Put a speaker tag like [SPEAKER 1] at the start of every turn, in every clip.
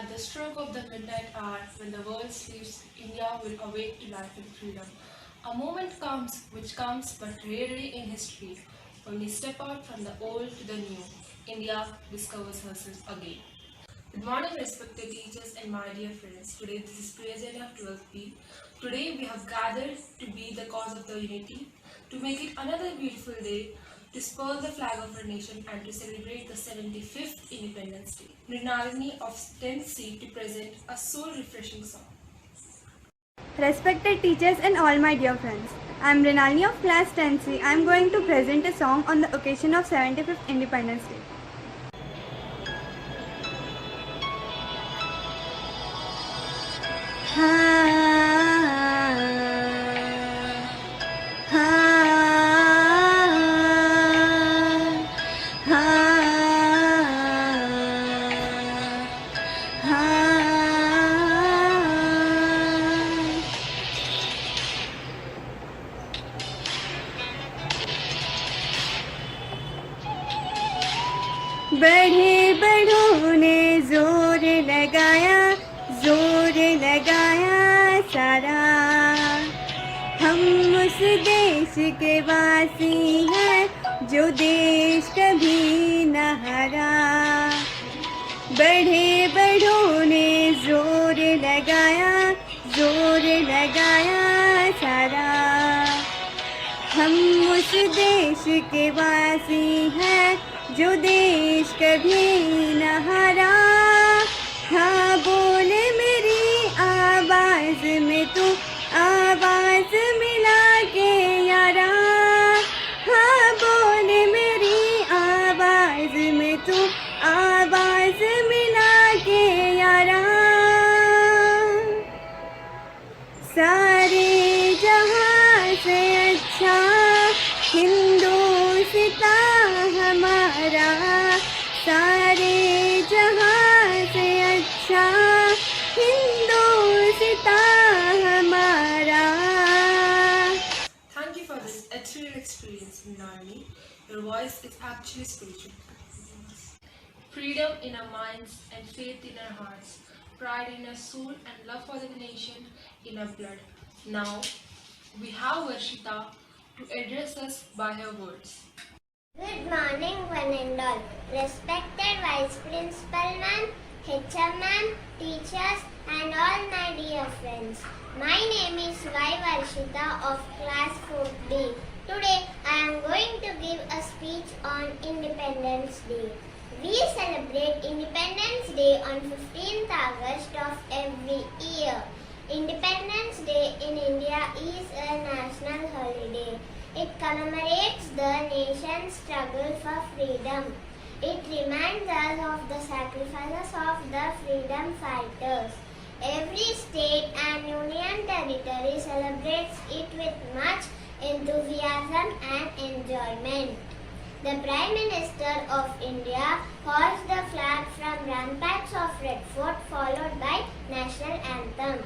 [SPEAKER 1] At the stroke of the midnight hour, when the world sleeps, India will awake to life and freedom. A moment comes which comes but rarely in history. When we step out from the old to the new, India discovers herself again. Good morning, respected teachers and my dear friends. Today, this is Priyajana of 12th B. Today, we have gathered to be the cause of the unity, to make it another beautiful day, to spur the flag of our nation, and to celebrate the 75th Independence Day. Mrinalini of 10th C to present a soul-refreshing song.
[SPEAKER 2] Respected teachers and all my dear friends, I am Renalini of class 10C. I am going to present a song on the occasion of 75th Independence Day. बढ़े बढ़ों ने जोर लगाया सारा, हम उस देश के वासी हैं जो देश कभी न हारा। बढ़े बढ़ों ने जोर लगाया सारा, हम उस देश के वासी हैं जो देश कभी न हारा। हाँ बोले मेरी आवाज़ में तू आवाज़ मिला के यारा। हाँ बोले मेरी आवाज़ में तू आवाज़ मिला के यारा। सारे जहाँ से अच्छा हिंदुस्तान हमारा, सारे जहाँ से अच्छा हिंदुस्तान हमारा।
[SPEAKER 1] Thank you for this ethereal experience, Mrinalini. Your voice is actually spiritual. Freedom in our minds and faith in our hearts, pride in our soul and love for the nation in our blood. Now, we have Varshita to address us by her words.
[SPEAKER 3] Good morning, one and all. Respected Vice Principal Ma'am, HR Ma'am, teachers and all my dear friends. My name is Y. Varshita of class 4B. Today I am going to give a speech on Independence Day. We celebrate Independence Day on 15th August of every year. Independence Day in India is a national holiday. It commemorates the nation's struggle for freedom. It reminds us of the sacrifices of the freedom fighters. Every state and union territory celebrates it with much enthusiasm and enjoyment. The Prime Minister of India hoists the flag from ramparts of Red Fort followed by national anthem.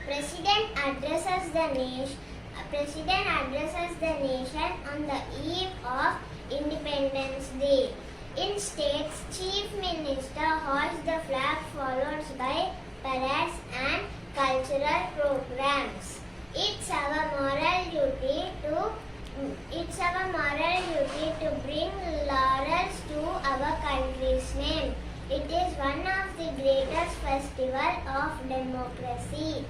[SPEAKER 3] President addresses the nation on the eve of Independence Day. In states, Chief Minister hoists the flag followed by parades and cultural programs. It's our moral duty to bring laurels to our country's name. It is one of the greatest festivals of democracy.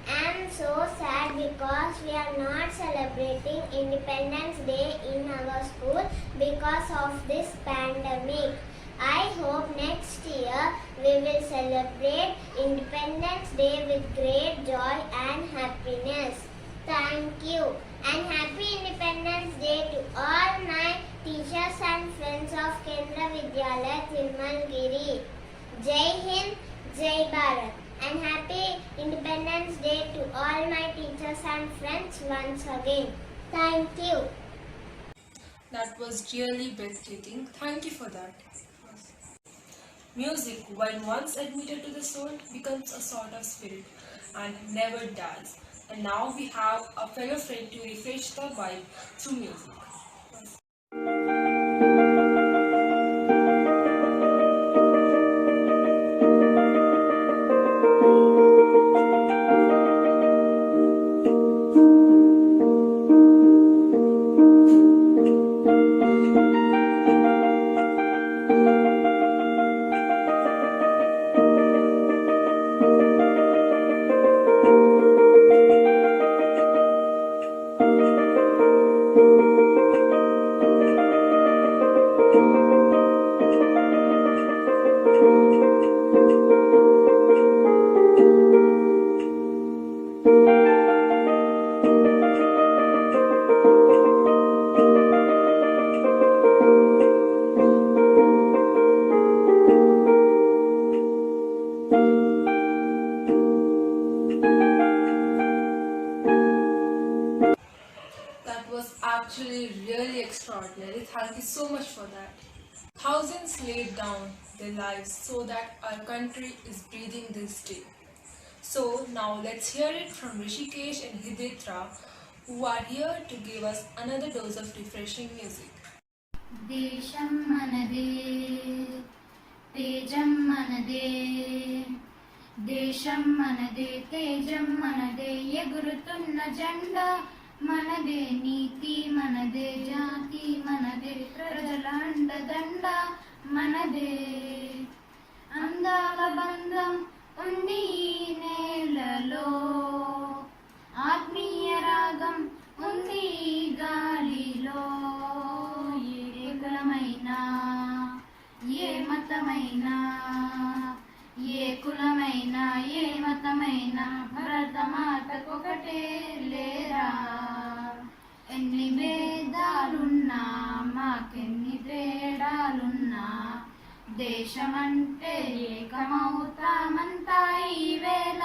[SPEAKER 3] I am so sad because we are not celebrating Independence Day in our school because of this pandemic. I hope next year we will celebrate Independence Day with great joy and happiness. Thank you and happy Independence Day to all my teachers and friends of Kendra Vidyalaya Tirmalgiri. Jai Hind, Jai Bharat. And happy Independence Day to all my teachers and friends once again. Thank you.
[SPEAKER 1] That was really breathtaking. Thank you for that. Music, when once admitted to the soul, becomes a sort of spirit and never dies. And now we have a fellow friend to refresh the vibe through music. was actually really extraordinary. Thank you so much for that. Thousands laid down their lives so that our country is breathing this day. So now let's hear it from Rishikesh and Hiditra, who are here to give us another dose of refreshing music.
[SPEAKER 4] దేశం మనదే తేజం మనదే దేశం మనదే తేజం మనదే ఎగురుతున్న జెండా మనదే నీతి మనదే జాతి మనదే ప్రజల అండదండ మనదే అందాల బంధం ఉంది ఈ నేలలో ఆత్మీయ రాగం ఉంది ఈ గాలిలో ఏ కులమైనా ఏ మతమైనా ఏ కులమైనా ఏ మతమైనా భరతమాతకొకటే లేరా ఎన్ని భేదాలున్నా మాకెన్ని తేడాలున్నా దేశమంటే ఏకమవుతామంతా ఈ వేళ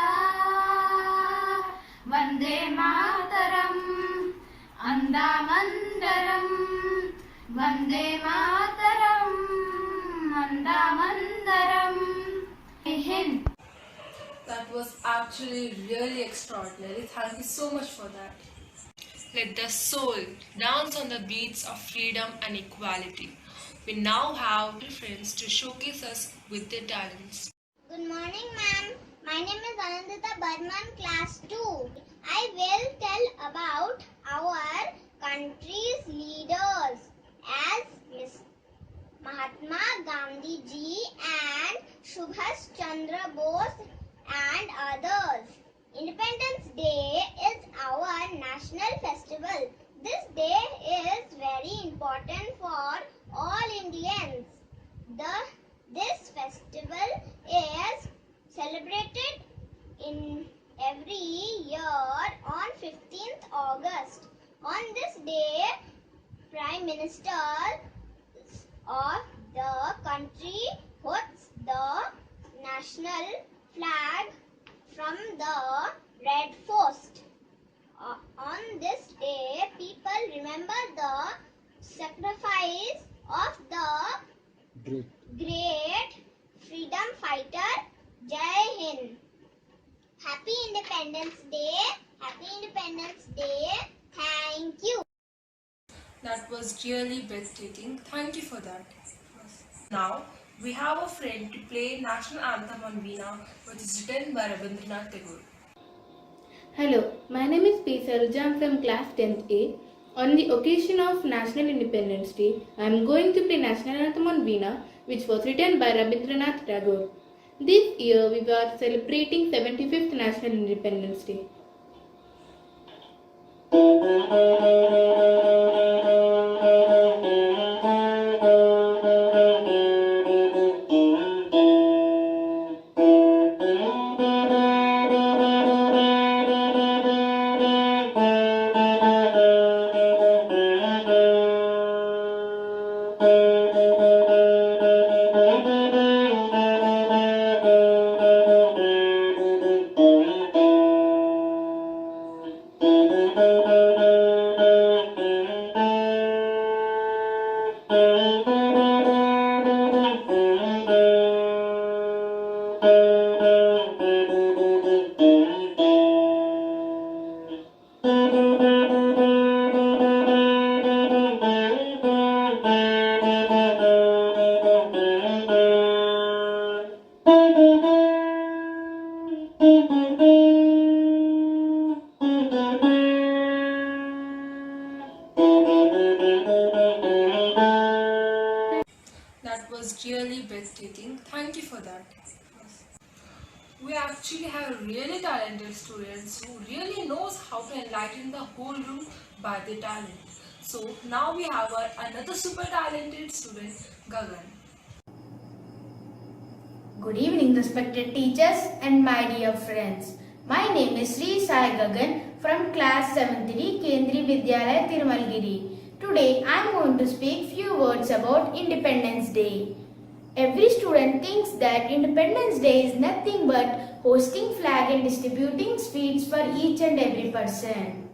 [SPEAKER 4] Vande Mataram అందామందరం Vande Mataram అందామందరం Hind.
[SPEAKER 1] That was actually really extraordinary. Thank you so much for that. Let the soul dance on the beats of freedom and equality. We now have friends to showcase us with their talents.
[SPEAKER 3] Good morning, ma'am. My name is Anandita Burman, class 2. I will tell about our country's leaders as Miss Mahatma Gandhi ji and Subhash Chandra Bose and others. Independence Day is our national festival. This day is very important for all Indians. This festival is celebrated in every year on 15th August. On this day, Prime Minister of the country hoists the national flag from the Red Fort. On this day, people remember the sacrifice of the great freedom fighter Jai Hind. Happy Independence Day! Happy Independence Day! Thank you.
[SPEAKER 1] That was really breathtaking. Thank you for that. Now we have a friend to play national anthem on Veena, which is written by Rabindranath Tagore.
[SPEAKER 5] Hello, my name is P. Saroja. I'm from class 10th A. On the occasion of National Independence Day, I am going to play National Anthem on Veena, which was written by Rabindranath Tagore. This year, we are celebrating 75th National Independence Day.
[SPEAKER 1] That was really breathtaking. Thank you for that. We actually have really talented students who really knows how to enlighten the whole room by their talent. So now we have another super talented student, Gagan.
[SPEAKER 6] Good evening, respected teachers and my dear friends. My name is Sri Sai Gagan from class 7th D, Kendri Vidyalaya, Tirumalgiri. Today I am going to speak few words about Independence Day. Every student thinks that Independence Day is nothing but hosting flag and distributing sweets for each and every person.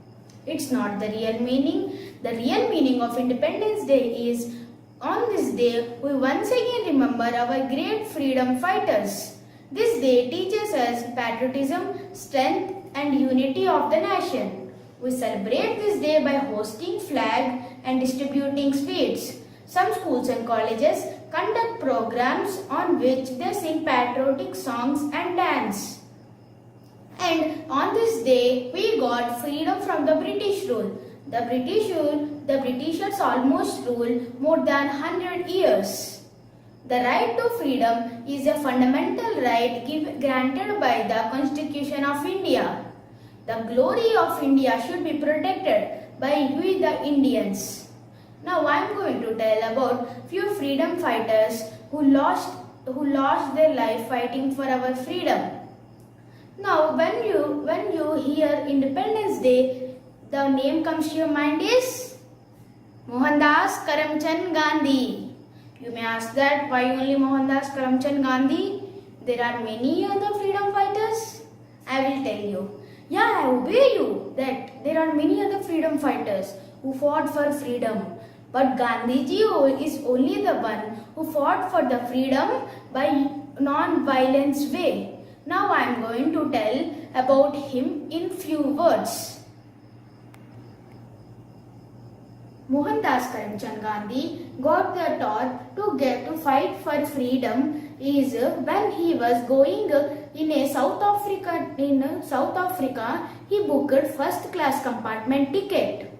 [SPEAKER 6] It's not the real meaning. The real meaning of Independence Day is on this day we once again remember our great freedom fighters. This day teaches us patriotism, strength, and unity of the nation. We celebrate this day by hosting flag and distributing sweets. Some schools and colleges conduct programs on which they sing patriotic songs and dance. And on this day, we got freedom from the British rule. The Britishers almost ruled more than 100 years. The right to freedom is a fundamental right granted by the Constitution of India. The glory of India should be protected by we the Indians. Now I am going to tell about few freedom fighters who lost their life fighting for our freedom. Now when you hear Independence Day, the name comes to your mind is Mohandas Karamchand Gandhi. You may ask that why only Mohandas Karamchand Gandhi? There are many other freedom fighters. I will tell you. Yeah, I obey you that there are many other freedom fighters who fought for freedom. But Gandhiji is only the one who fought for the freedom by non-violence way. Now I am going to tell about him in few words. Mohandas Karamchand Gandhi got the thought to fight for freedom is when he was going in South Africa. In South Africa, he booked first class compartment ticket.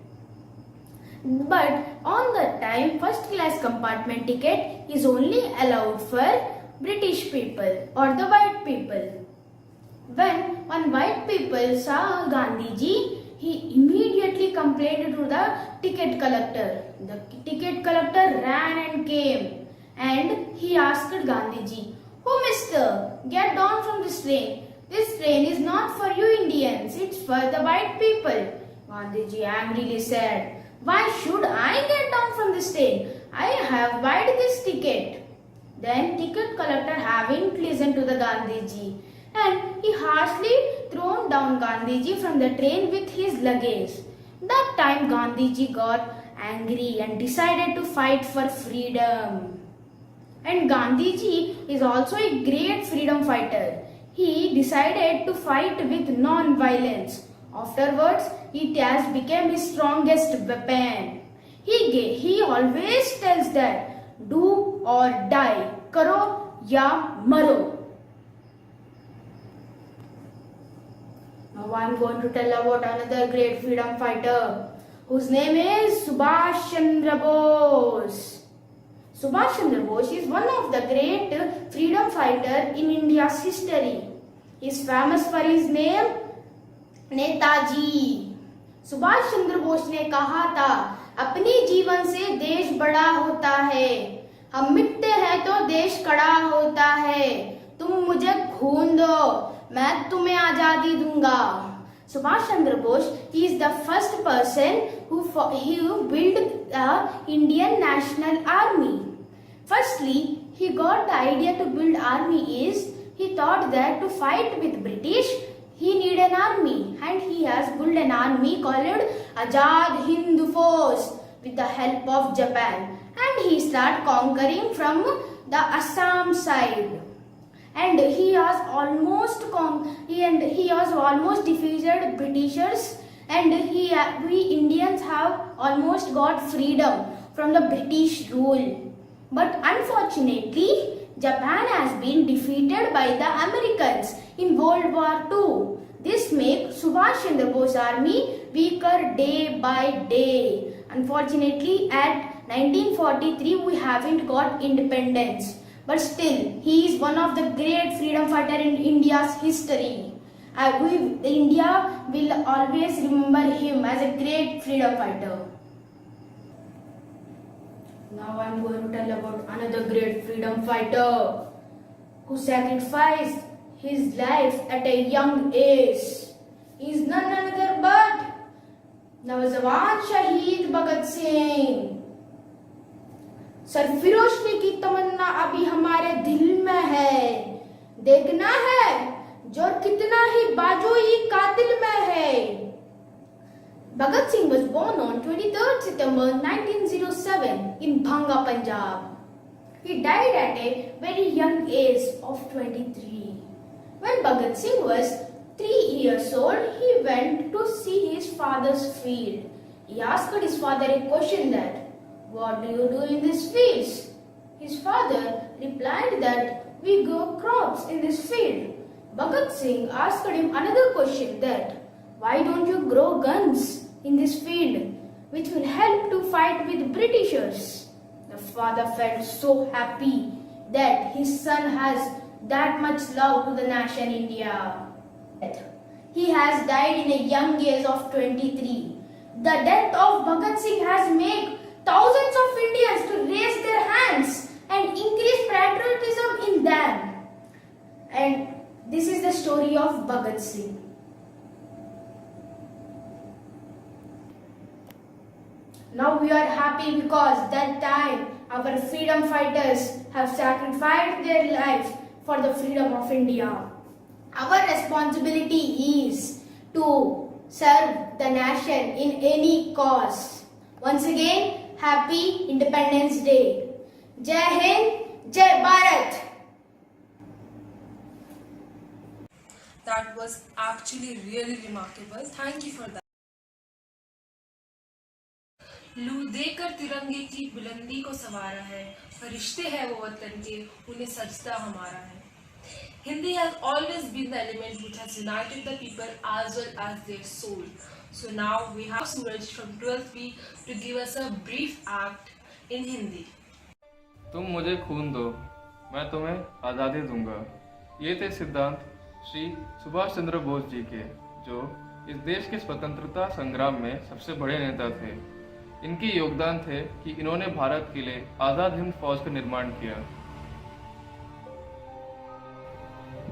[SPEAKER 6] But on that time, first class compartment ticket is only allowed for British people or the white people. When white people saw Gandhiji, he immediately complained to the ticket collector. The ticket collector ran and came and he asked Gandhiji, "Oh mister, get down from this train. This train is not for you Indians, it's for the white people." Gandhiji angrily said, "Why should I get down from this train? I have bought this ticket." Then ticket collector haven't listened to the Gandhiji and he harshly thrown down Gandhiji from the train with his luggage. That time Gandhiji got angry and decided to fight for freedom. And Gandhiji is also a great freedom fighter. He decided to fight with non-violence. Afterwards, it has become his strongest weapon. He always tells that do or die, karo ya maro. Now I am going to tell about another great freedom fighter whose name is Subhash Chandra Bose. Subhash Chandra Bose is one of the great freedom fighter in India's history. He is famous for his name Netaji. Subhash Chandra Bose ने कहा था, अपने जीवन से देश बड़ा होता है, हम मिटते हैं तो देश कड़ा होता है, तुम मुझे खून दो, मैं तुम्हें आजादी दूंगा. Subhash Chandra Bose is the first person who built the Indian National Army. Firstly, he got the idea to build army is he thought that to fight with British he need an army, and he has built an army called Azad Hind Force with the help of Japan, and he start conquering from the Assam side, and he has almost defeated Britishers, and we Indians have almost got freedom from the British rule. But unfortunately, Japan has been defeated by the Americans in World War II. This makes Subhash Chandra Bose army weaker day by day. Unfortunately, at 1943 we haven't got independence. But still, he is one of the great freedom fighter in India's history. India will always remember him as a great freedom fighter. Now I am going to tell about another great freedom fighter who sacrificed his life at a young age. He is none other but Nawazwan Shaheed Bhagat Singh. सरफिरोशी की तमन्ना अभी हमारे दिल में है, देखना है जो कितना ही बाजोई कातिल में है. Bhagat Singh was born on 23rd September 1907 in Bhanga, Punjab. He died at a very young age of 23. When Bhagat Singh was 3 years old, he went to see his father's field. He asked his father a question that, "What do you do in these fields?" His father replied that, "We grow crops in this field." Bhagat Singh asked him another question that, "Why don't you grow guns in this field, which will help to fight with Britishers?" The father felt so happy that his son has that much love to the nation India. He has died in a young age of 23. The death of Bhagat Singh has made thousands of Indians to raise their hands and increase patriotism in them. And this is the story of Bhagat Singh. Now we are happy because that time our freedom fighters have sacrificed their lives for the freedom of India. Our responsibility is to serve the nation in any cause. Once again, Happy Independence Day. Jai Hind, Jai Bharat.
[SPEAKER 1] That was actually really remarkable. Thank you for that. लू देकर तिरंगे की बुलंदी को संवारा है, फरिश्ते हैं वो वतन के, उन्हें सजदा हमारा है. Hindi has always been the element which has united the people as well as their soul. So now we have Suraj from 12th B to give us a brief act in Hindi.
[SPEAKER 7] तुम मुझे खून दो, मैं तुम्हें आज़ादी दूंगा. ये थे सिद्धांत श्री सुभाष चंद्र बोस जी के, जो इस देश के स्वतंत्रता संग्राम में सबसे बड़े नेता थे. इनके योगदान थे कि इन्होंने भारत के लिए आज़ाद हिंद फौज का निर्माण किया.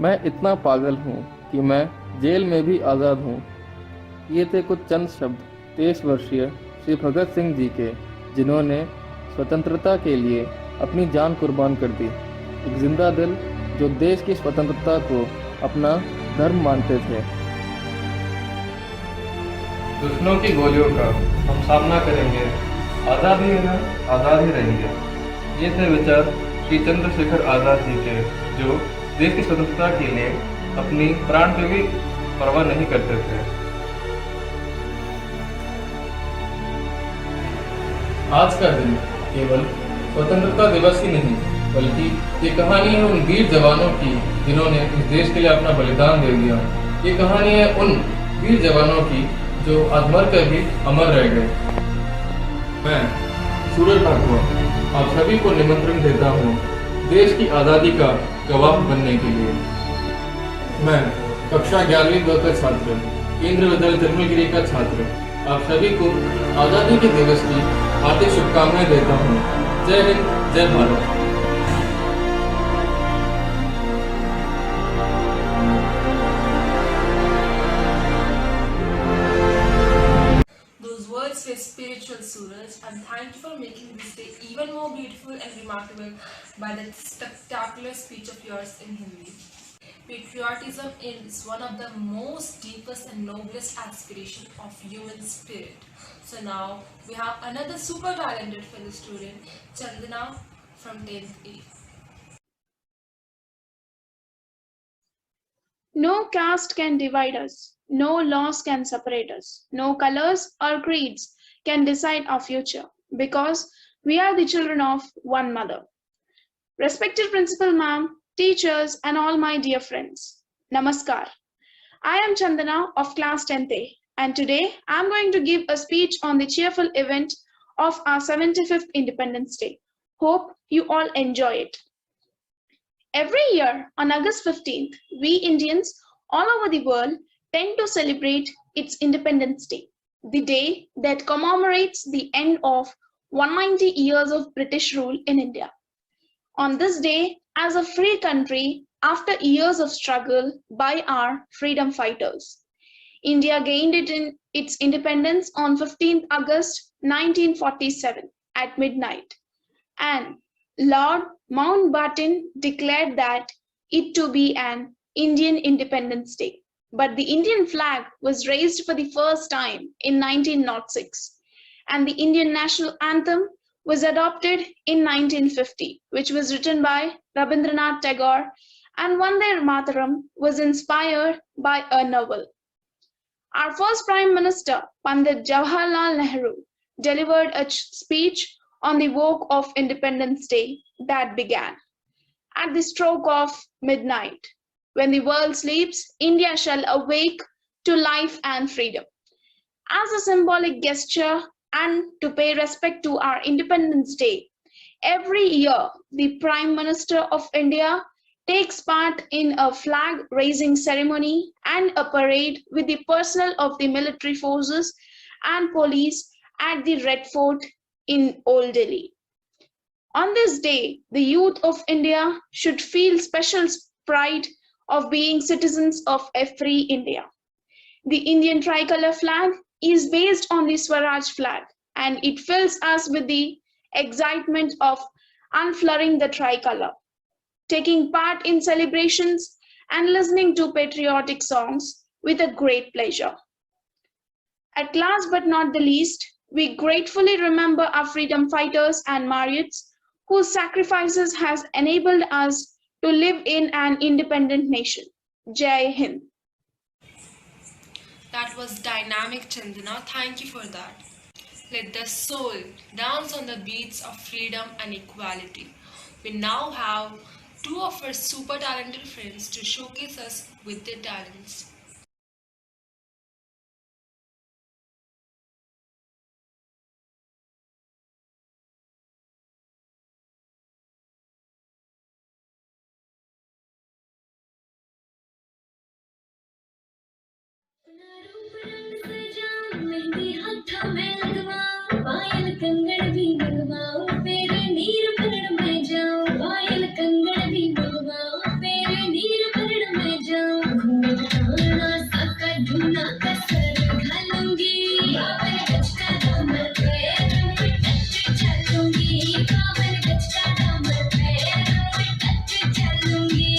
[SPEAKER 7] मैं इतना पागल हूँ कि मैं जेल में भी आज़ाद हूँ. ये थे कुछ चंद शब्द 23 वर्षीय श्री भगत सिंह जी के, जिन्होंने स्वतंत्रता के लिए अपनी जान कुर्बान कर दी. एक जिंदा दिल जो देश की स्वतंत्रता को अपना धर्म मानते थे. दुश्मनों की गोलियों का हम सामना करेंगे, आज़ाद ही रहना, आज़ाद ही रहेंगे. ये थे विचार श्री चंद्रशेखर आज़ाद जी के, जो देश की स्वतंत्रता के लिए अपनी प्राण की भी परवाह नहीं करते थे. आज का दिन केवल स्वतंत्रता दिवस ही नहीं, बल्कि ये कहानी है उन वीर जवानों की जिन्होंने इस देश के लिए अपना बलिदान दे दिया. ये कहानी है उन वीर जवानों की जो आज मर कर भी अमर रह गए. मैं सूरज ठाकुर आप सभी को निमंत्रण देता हूँ देश की आज़ादी का गवाह बनने के लिए. मैं कक्षा 11वीं ब का छात्र, केंद्रीय विद्यालय तिरुमलगिरी का छात्र, आप सभी को आज़ादी के दिवस की हार्दिक शुभकामनाएं देता हूँ. जय हिंद, जय Bharat.
[SPEAKER 1] Those words were spiritual, Suraj, and thank you for making this day even more beautiful and remarkable by that spectacular speech of yours in Hindi. Patriotism is one of the most deepest and noblest aspirations of human spirit. So now we have another super talented fellow student, Chandana from 10th A.
[SPEAKER 8] No caste can divide us. No laws can separate us. No colors or creeds can decide our future, because we are the children of one mother. Respected Principal Ma'am, teachers, and all my dear friends, Namaskar. I am Chandana of class 10th A, and today I am going to give a speech on the cheerful event of our 75th Independence Day. Hope you all enjoy it. Every year on August 15th, we Indians all over the world tend to celebrate its Independence Day, the day that commemorates the end of 190 years of British rule in India. On this day, as a free country, after years of struggle by our freedom fighters, India gained its independence on 15th August 1947 at midnight, and Lord Mountbatten declared that it to be an Indian Independence Day, but the Indian flag was raised for the first time in 1906, and the Indian national anthem was adopted in 1950, which was written by Rabindranath Tagore, and Vande Mataram was inspired by a novel. Our first Prime Minister, Pandit Jawaharlal Nehru, delivered a speech on the eve of Independence Day that began, "At the stroke of midnight, when the world sleeps, India shall awake to life and freedom." As a symbolic gesture and to pay respect to our Independence Day, every year the Prime Minister of India takes part in a flag-raising ceremony and a parade with the personnel of the military forces and police at the Red Fort in Old Delhi. On this day, the youth of India should feel special pride of being citizens of a free India. The Indian tricolor flag is based on the Swaraj flag, and it fills us with the excitement of unfurling the tricolor, taking part in celebrations and listening to patriotic songs with a great pleasure. At last but not the least, we gratefully remember our freedom fighters and mariots whose sacrifices has enabled us to live in an independent nation. Jai Hind.
[SPEAKER 1] That was dynamic, Chandana. Thank you for that. Let the soul dance on the beats of freedom and equality. We now have two of our super talented friends to showcase us with their talents.
[SPEAKER 9] Mehndi हाथा में लगवाऊं, पायल कंगन भी मंगवाऊं, तेरे नीर भरण में जाऊं, पायल कंगन भी मंगवाऊं, तेरे नीर भरण में जाऊं, घूंघट काना साका ढूंढना कसर घालूंगी, बावन गज का दामन पैर में टच चलूंगी, बावन गज का दामन पैर में टच चलूंगी।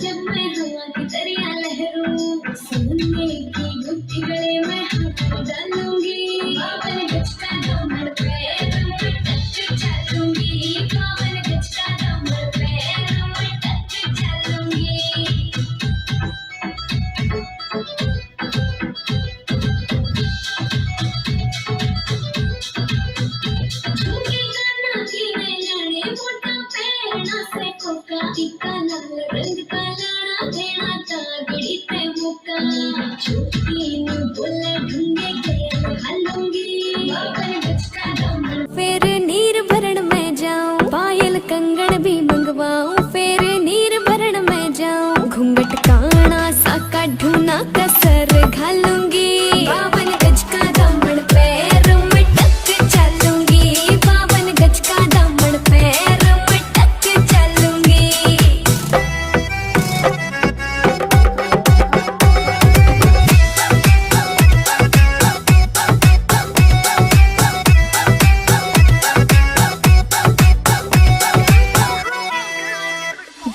[SPEAKER 9] जब मैं हवा की दरिया लहरूं, सोने की गुत्थी गले में हाथ डालूंगी, बावन गज का दामन पैर में टच चलूंगी, बावन गज का दामन पैर में टच चलूंगी। झुमके करना की नैने मोटा पैरना से कोका, टिक्का लाल रंग का लाना देना तागड़ी ते मुका, छोटी नु बोले ढूंढे गए हालूंगी, बावन गज का दामन
[SPEAKER 10] फिर नीर भरण में जाऊं, पायल कंगन भी मंगवाऊं, फिर नीर भरण में जाऊं, घूंघट काना साका ढूंढना कसर घालूंगी, बावन गज का दामन पैर में टच चलूंगी, बावन गज का दामन पैर में टच चलूंगी।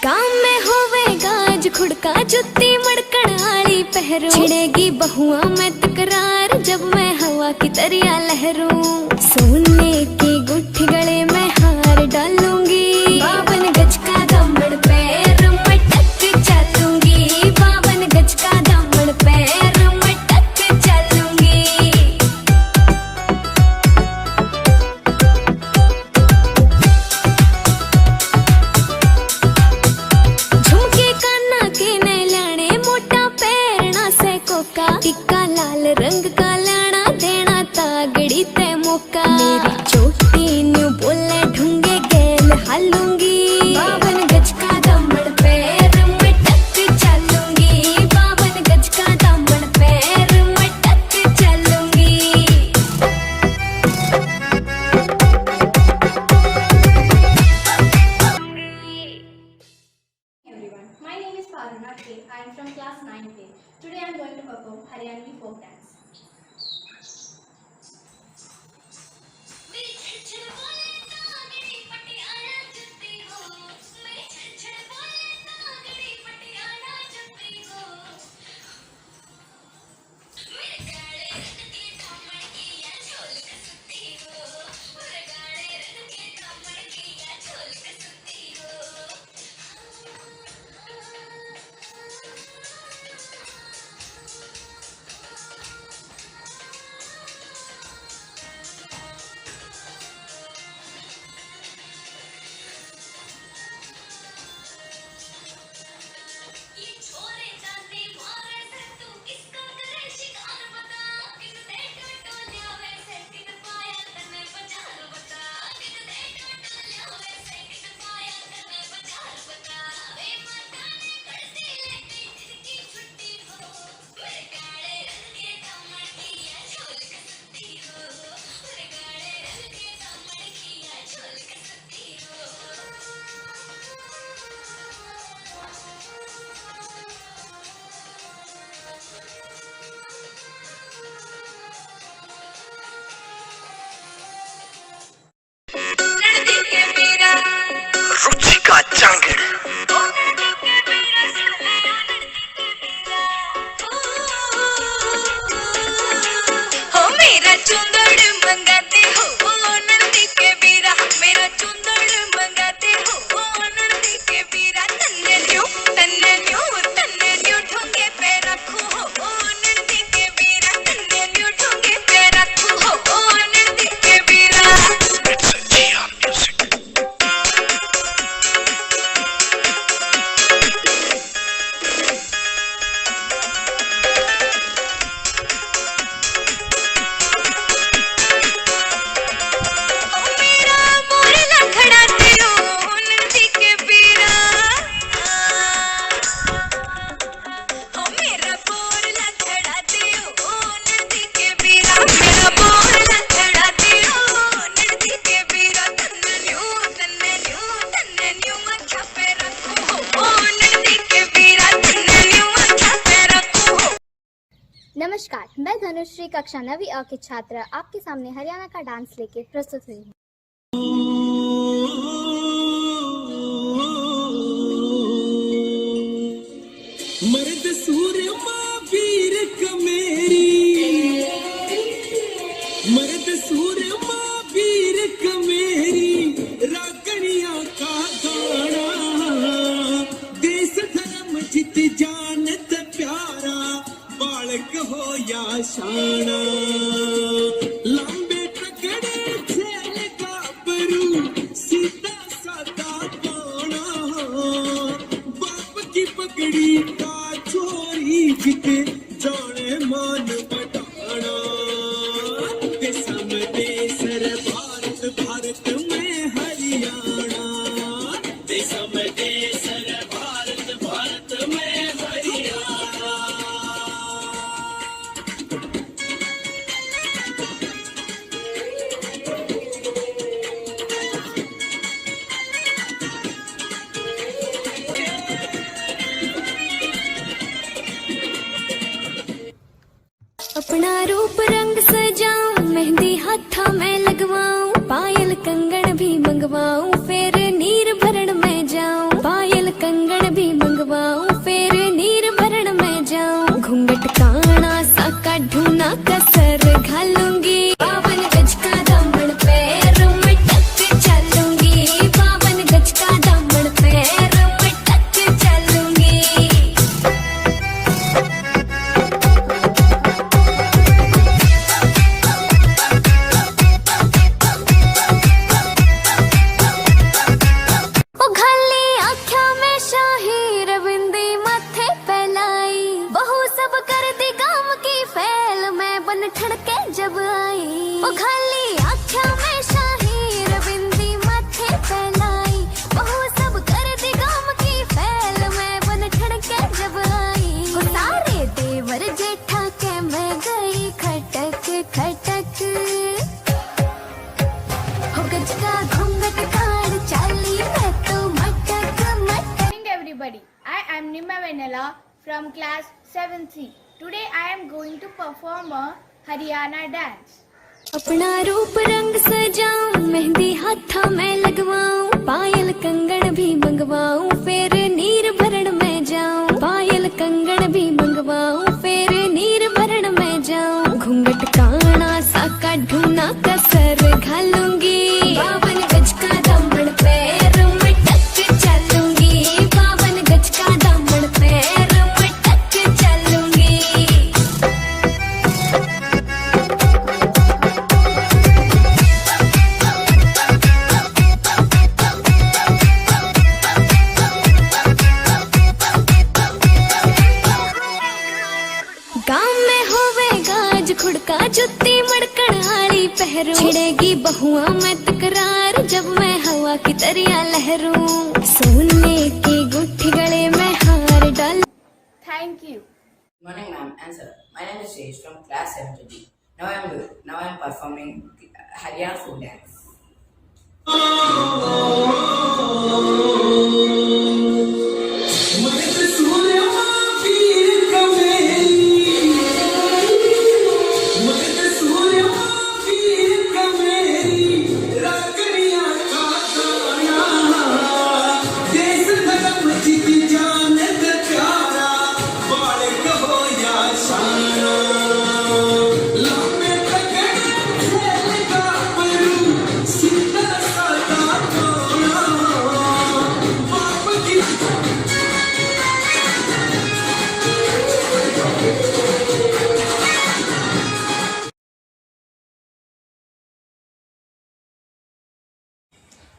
[SPEAKER 10] गाँव में होवेगा आज खुड़का जुत्ती मड़कड़ आली पहरू, छिड़ेगी बहुआ में तकरार जब मैं हवा की दरिया लहरूं, सोने की गुट्ठी गले में हार डालूंगी, बावन गज का दामन पैर में टच चलूंगी, बावन गज का दामन पैर में टच चलूंगी। झुमके काना के ने लाने मोटा पैरना से कोका, टिक्का लाल रंग का लाना देना तागड़ी ते मुका, मेरी चोटी
[SPEAKER 2] Aruna K. I am from class 9A. Today I am going to perform Haryanvi folk dance.
[SPEAKER 11] Ruchika चांगड़
[SPEAKER 10] हो मेरा चुंदड़ मंगाते हो नंदी के बीरा मेरा चुंदड़ मंगाते हो नंदी के बीरा तन्ने न्यू ढूंगे पे रखू हो नंदी के बीरा तन्ने न्यू ढूंगे पे रखू हो नंदी के बीरा
[SPEAKER 11] It's a Gia music.
[SPEAKER 10] मेरा मोरला खड़ा दियो नंदी के बीरा मेरा मोरला खड़ा दियो नंदी के बीरा मेरा मोरला खड़ा दियो नंदी के बीरा तन्ने न्यू मच्छा पे रखो हो नंदी के बीरा तन्ने न्यू मच्छा पे रखो हो।
[SPEAKER 3] नमस्कार, मैं धनुश्री कक्षा 9वीं अ की छात्रा आपके सामने हरियाणा का डांस लेके प्रस्तुत हुई हूँ।
[SPEAKER 12] मर्द सूरमा वीर कमेरी मर्द सूरमा वीर कमेरी रागणिया का गाना देश धर्म जित जानत प्यारा बालक हो या शाना लंबे तगड़े झेल गाबरू सीधा सादा पाना बाप की पगड़ी का चोरी जिते जाने मान बटाना देशर भारत भारत में हरियाणा देशर भारत भारत में हरियाणा।
[SPEAKER 10] अपना रूप रंग सजाऊं मेहंदी हाथा में लगवाऊं पायल कंगन भी मंगवाऊं फिर नीर भरण में जाऊं पायल कंगन भी मंगवाऊं फिर नीर भरण में जाऊं घूंघट काना सा काढूं कसर घालूंगी बावन गज का दामन पैर में टक चलूंगी बावन गज का दामन पैर में टक चलूंगी। ठड़के जब आई ओ खाली आँखों में शाही रविंदी माथे फैलाई बहु सब कर दी गाम की फैल मैं बन ठड़के जब आई ओ सारे देवर जेठा के मैं गई खटक खटक हो गज का घूंघट काढ़ चाली मैं तो मटक मटक।
[SPEAKER 6] Everybody, I am Nima Renala from class 7C. Today I am going to perform a Haryana dance.
[SPEAKER 10] अपना रूप रंग सजाऊं, मेहंदी हाथा मैं लगवाऊं, पायल कंगन भी मंगवाऊं, फिर नीर भरण में जाऊं, पायल कंगन भी मंगवाऊं, फिर नीर भरण में जाऊं, घूंघट काना सा काढूं कसर घालूंगी, 52 गज का दामन पैर में टक चलूंगी, 52 गज का दामन पैर में टक चलूंगी। गाँव में होवेगा आज खुड़का जुत्ती मड़कण आली पहरू, छिड़ेगी बहुआ में तकरार जब मैं हवा की तरिया लहरूं, सोने की गुट्ठी गले में हार डाल।
[SPEAKER 6] Thank you.
[SPEAKER 13] Morning, ma'am. Answer. My name is Shesh from class 7D. Now I am performing Haryana folk dance.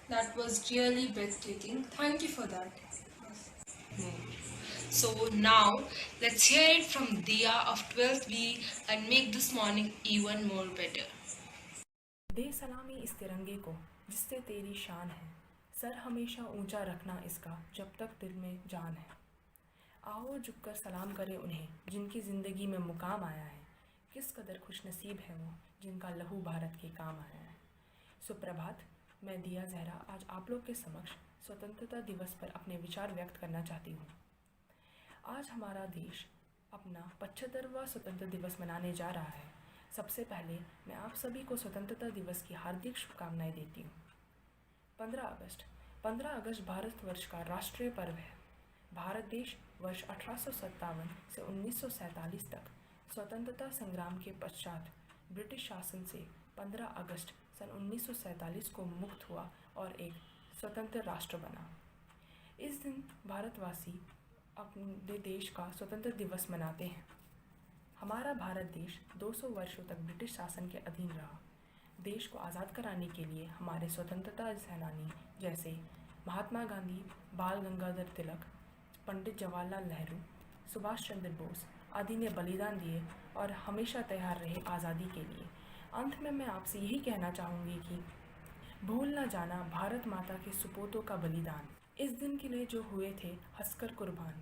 [SPEAKER 1] That was really breathtaking. Thank you for that. So now let's hear it from Diya of 12th B and make this morning even more better.
[SPEAKER 14] दे सलामी इस तिरंगे को जिससे तेरी शान है, sir हमेशा ऊंचा रखना इसका जब तक दिल में जान है। आओ झुककर सलाम करें उन्हें जिनकी ज़िंदगी में मुकाम आया है, किस कदर खुशनसीब है वो जिनका लहू भारत के काम आया है। सुप्रभात, मैं दिया जहरा आज आप लोग के समक्ष स्वतंत्रता दिवस पर अपने विचार व्यक्त करना चाहती हूँ। आज हमारा देश अपना 75वां स्वतंत्र दिवस मनाने जा रहा है। सबसे पहले मैं आप सभी को स्वतंत्रता दिवस की हार्दिक शुभकामनाएं देती हूँ। 15 अगस्त भारतवर्ष का राष्ट्रीय पर्व है। भारत देश वर्ष 1857 से 1947 तक स्वतंत्रता संग्राम के पश्चात ब्रिटिश शासन से 15 अगस्त सन 1947 को मुक्त हुआ और एक स्वतंत्र राष्ट्र बना। इस दिन भारतवासी अपने देश का स्वतंत्र दिवस मनाते हैं। हमारा भारत देश 200 वर्षों तक ब्रिटिश शासन के अधीन रहा। देश को आज़ाद कराने के लिए हमारे स्वतंत्रता सेनानी जैसे महात्मा गांधी, बाल गंगाधर तिलक, पंडित जवाहरलाल नेहरू, सुभाष चंद्र बोस आदि ने बलिदान दिए और हमेशा तैयार रहे आज़ादी के लिए। अंत में मैं आपसे यही कहना चाहूँगी कि भूल न जाना भारत माता के सुपूतों का बलिदान। इस दिन के लिए जो हुए थे हंसकर कुर्बान।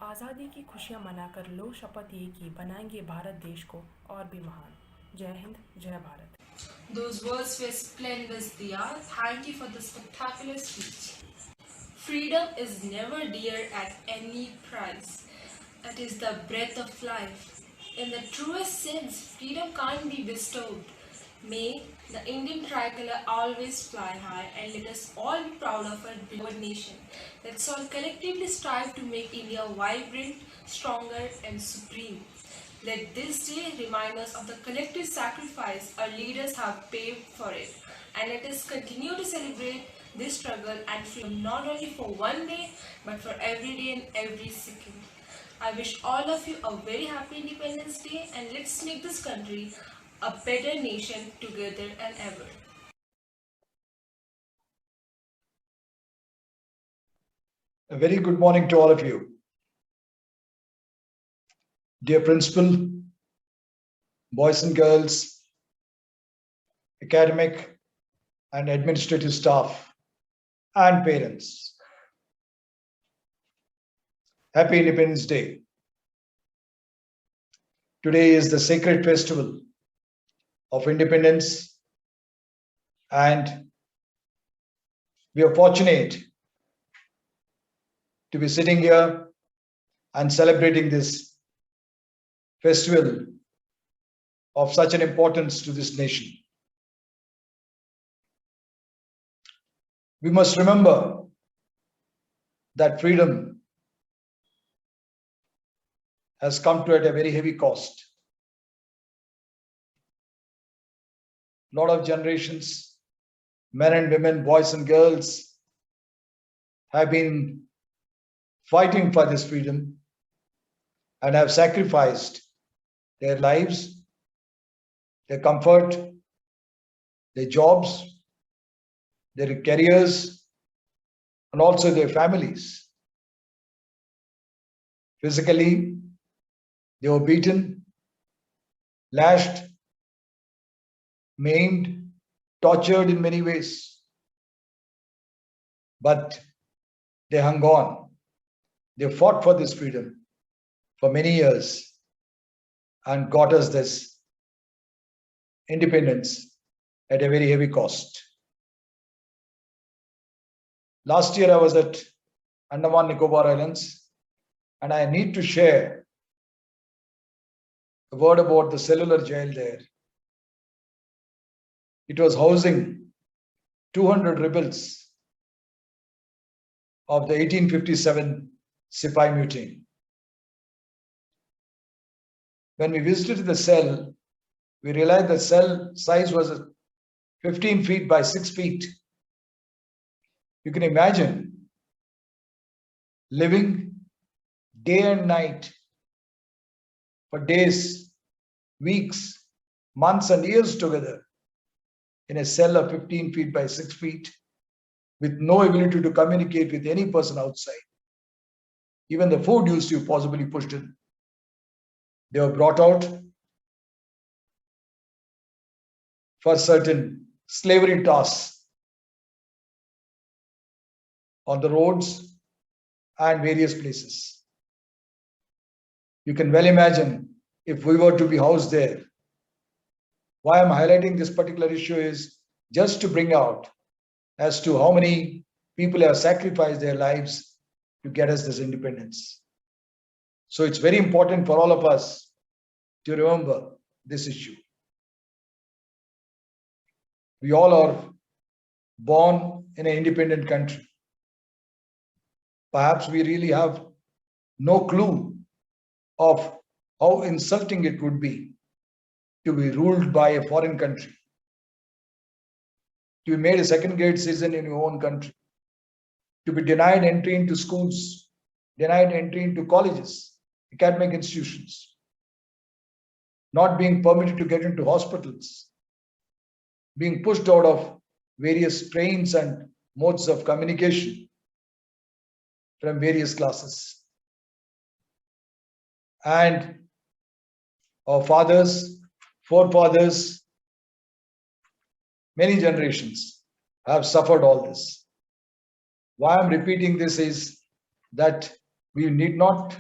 [SPEAKER 14] आज़ादी की खुशियाँ मनाकर लो शपथ ये कि बनाएंगे भारत देश को और भी महान। जय हिंद, जय Bharat.
[SPEAKER 1] Those words were splendid, Diya. Thank you for the spectacular speech. Freedom is never dear at any price. It is the breath of life. In the truest sense, freedom can't be bestowed. May the Indian tricolor always fly high and let us all be proud of our beloved nation. Let's all collectively strive to make India vibrant, stronger and supreme. Let this day remind us of the collective sacrifice our leaders have paved for it. And let us continue to celebrate this struggle and freedom not only for one day but for every day and every second. I wish all of you a very happy Independence Day and let's make this country a better nation together and ever.
[SPEAKER 15] A very good morning to all of you. Dear Principal, boys and girls, academic and administrative staff, and parents. Happy Independence Day. Today is the sacred festival of independence, and we are fortunate to be sitting here and celebrating this festival of such an importance to this nation. We must remember that freedom has come to at a very heavy cost. A lot of generations, men and women, boys and girls, have been fighting for this freedom and have sacrificed their lives, their comfort, their jobs, their careers, and also their families. Physically, they were beaten, lashed, maimed, tortured in many ways. But they hung on. They fought for this freedom for many years and got us this independence at a very heavy cost. Last year I was at Andaman Nicobar Islands, and I need to share a word about the cellular jail there. It was housing 200 rebels of the 1857 Sipai Mutiny. When we visited the cell, we realized the cell size was 15 feet by 6 feet. You can imagine living day and night for days, weeks, months and years together in a cell of 15 feet by 6 feet with no ability to communicate with any person outside. Even the food used to be possibly pushed in. They were brought out for certain slavery tasks on the roads and various places. You can well imagine if we were to be housed there. Why I'm highlighting this particular issue is just to bring out as to how many people have sacrificed their lives to get us this independence. So it's very important for all of us to remember this issue. We all are born in an independent country. Perhaps we really have no clue of how insulting it would be to be ruled by a foreign country, to be made a second-grade citizen in your own country, to be denied entry into schools, denied entry into colleges, academic institutions, not being permitted to get into hospitals, being pushed out of various trains and modes of communication from various classes. And our fathers, forefathers, many generations have suffered all this. Why I'm repeating this is that we need not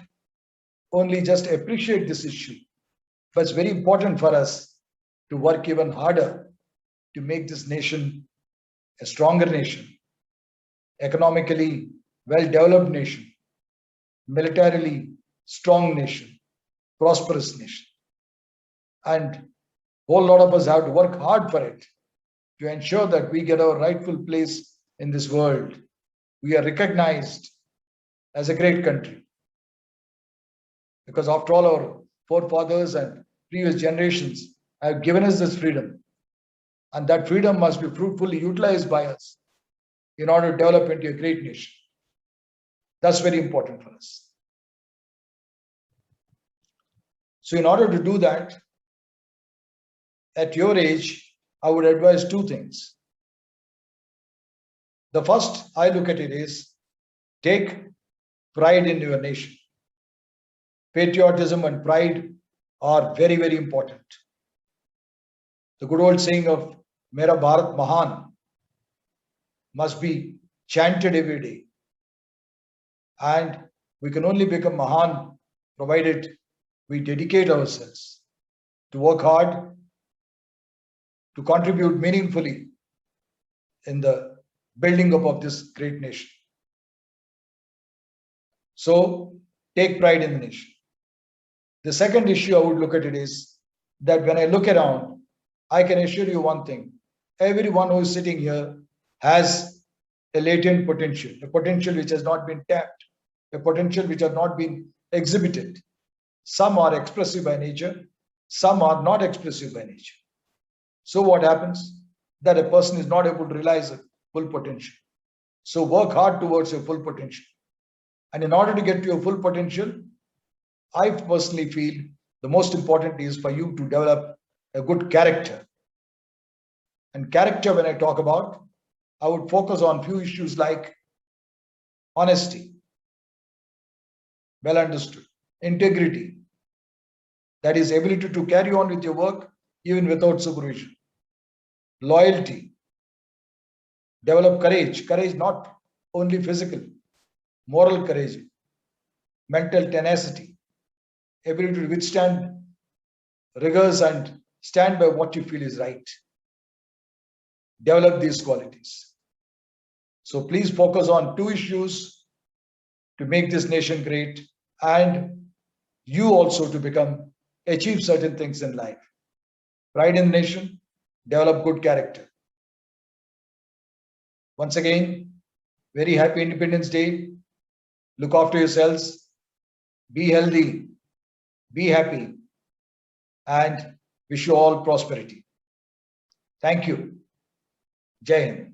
[SPEAKER 15] only just appreciate this issue, but it's very important for us to work even harder to make this nation a stronger nation, economically well-developed nation, militarily strong nation, prosperous nation. And a whole lot of us have to work hard for it to ensure that we get our rightful place in this world. We are recognized as a great country. Because after all, our forefathers and previous generations have given us this freedom. And that freedom must be fruitfully utilized by us in order to develop into a great nation. That's very important for us. So in order to do that, at your age, I would advise two things. The first I look at it is take pride in your nation. Patriotism and pride are very, very important. The good old saying of Mera Bharat Mahan must be chanted every day. And we can only become Mahan provided we dedicate ourselves to work hard, to contribute meaningfully in the building up of this great nation. So take pride in the nation. The second issue I would look at it is that when I look around, I can assure you one thing. Everyone who is sitting here has a latent potential, a potential which has not been tapped, a potential which has not been exhibited. Some are expressive by nature, some are not expressive by nature. So what happens? That a person is not able to realize a full potential. So work hard towards your full potential. And in order to get to your full potential, I personally feel the most important is for you to develop a good character. And character, when I talk about, I would focus on few issues like honesty, well understood, integrity, that is ability to carry on with your work even without supervision, loyalty, develop courage, courage not only physical, moral courage, mental tenacity, ability to withstand rigors and stand by what you feel is right. Develop these qualities. So please focus on two issues to make this nation great and you also to achieve certain things in life. Pride in the nation, develop good character. Once again, very happy Independence Day. Look after yourselves. Be healthy. Be happy. And wish you all prosperity. Thank you. Jai Hind.